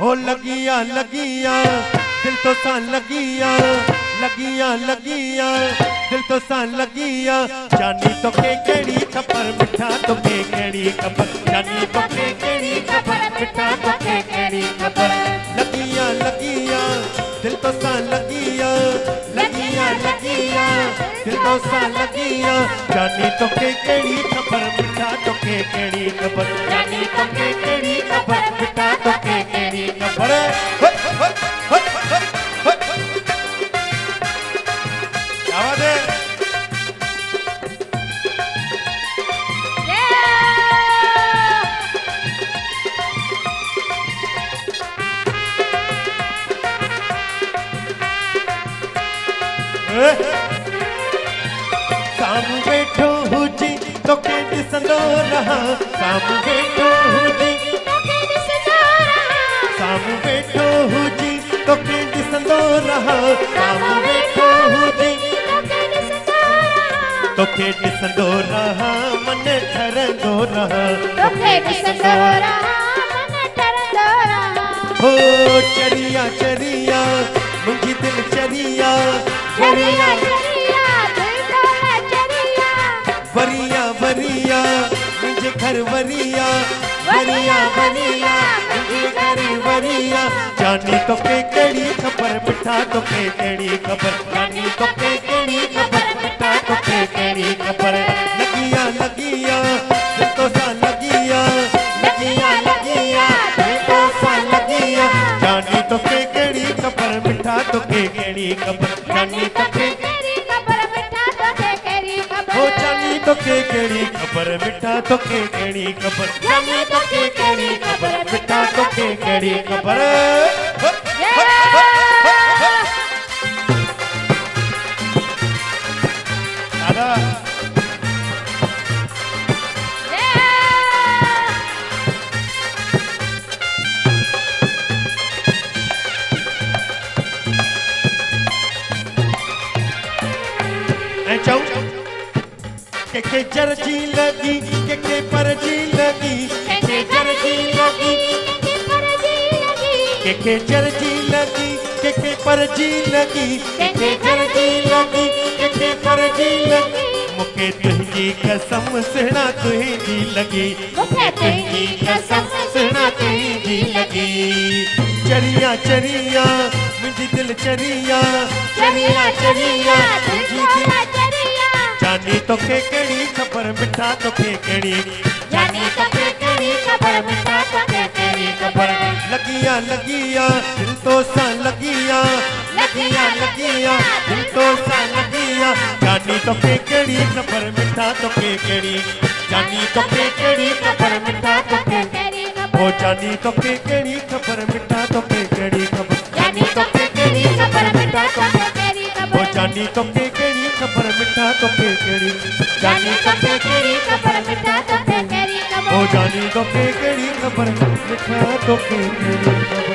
ओ लगिया लगिया दिल तो सा लगिया, लगिया लगिया दिल तो सा लगिया। जानी तो के केड़ी खबर मिठा तो के केड़ी खबर, जानी तो के केड़ी खबर मिठा तो के केड़ी खबर। लगिया लगिया दिल तो सा लगिया, लगिया लगिया दिल तो सा लगिया। जानी तो के केड़ी खबर मिठा तो के केड़ी खबर, जानी तो के केड़ी खबर मिठा तो के केड़ी खबर। सामू बैठो हुजी तो के ॾिसंदो रहा, सामू बैठो हुजी तो के ॾिसंदो रहा, सामू बैठो हुजी तो के ॾिसंदो रहा, सामू बैठो हुजी तो के ॾिसंदो रहा मन ठरंदो रहा, तो के ॾिसंदो रहा मन ठरंदो रहा। हो चरिया चरिया मुंहिंजी दिल चरिया, चरिया चरिया दिल तो चरिया। वरिया वरिया मुझे घर वरिया, वरिया वरिया मुझे घर वरिया। जानी तो के केड़ी खबर मिठा तो के केड़ी खबर, जानी तो के केड़ी खबर मिठा तो के केड़ी खबर। लगिया लगिया दिल तो सा लगिया, लगिया लगिया दिल तो सा लगिया। जानी तो के केड़ी खबर मिठा तो के केड़ी खबर, जानी तो के केड़ी खबर मिठा तो के केड़ी खबर। हो जानी तो के केड़ी खबर मिठा तो के केड़ी खबर, जानी तो के केड़ी खबर मिठा तो के केड़ी खबर। दादा के जरजी लगी के परजी लगी, के जरजी लगी के परजी लगी, के जरजी लगी के परजी लगी, के जरजी लगी के परजी लगी। मुके तुझी कसम सुना तुझी लगी, मुके तुझी कसम सुना तुझी लगी। चरिया चरिया मुझी दिल चरिया, चरिया चरिया मुझी दिल चरिया। जानी तो के केड़ी खबर मिठा तो के केड़ी, जानी तो के केड़ी खबर मिठा तो के केड़ी खबर। लगिया लगिया दिल तो सा लगिया, लगिया लगिया दिल तो सा लगिया। जानी तो के केड़ी खबर मिठा तो के केड़ी, जानी तो के केड़ी खबर मिठा तो के केड़ी खबर। ओ जानी तो के केड़ी खबर मिठा तो के केड़ी खबर, जानी तो के केड़ी खबर मिठा तो के केड़ी खबर। ओ जानी तो के केड़ी खबर मिठा तो के केड़ी, जानी तो के केड़ी खबर मिठा तो के केड़ी खबर। ओ जानी तो के केड़ी खबर मिठा तो के केड़ी खबर।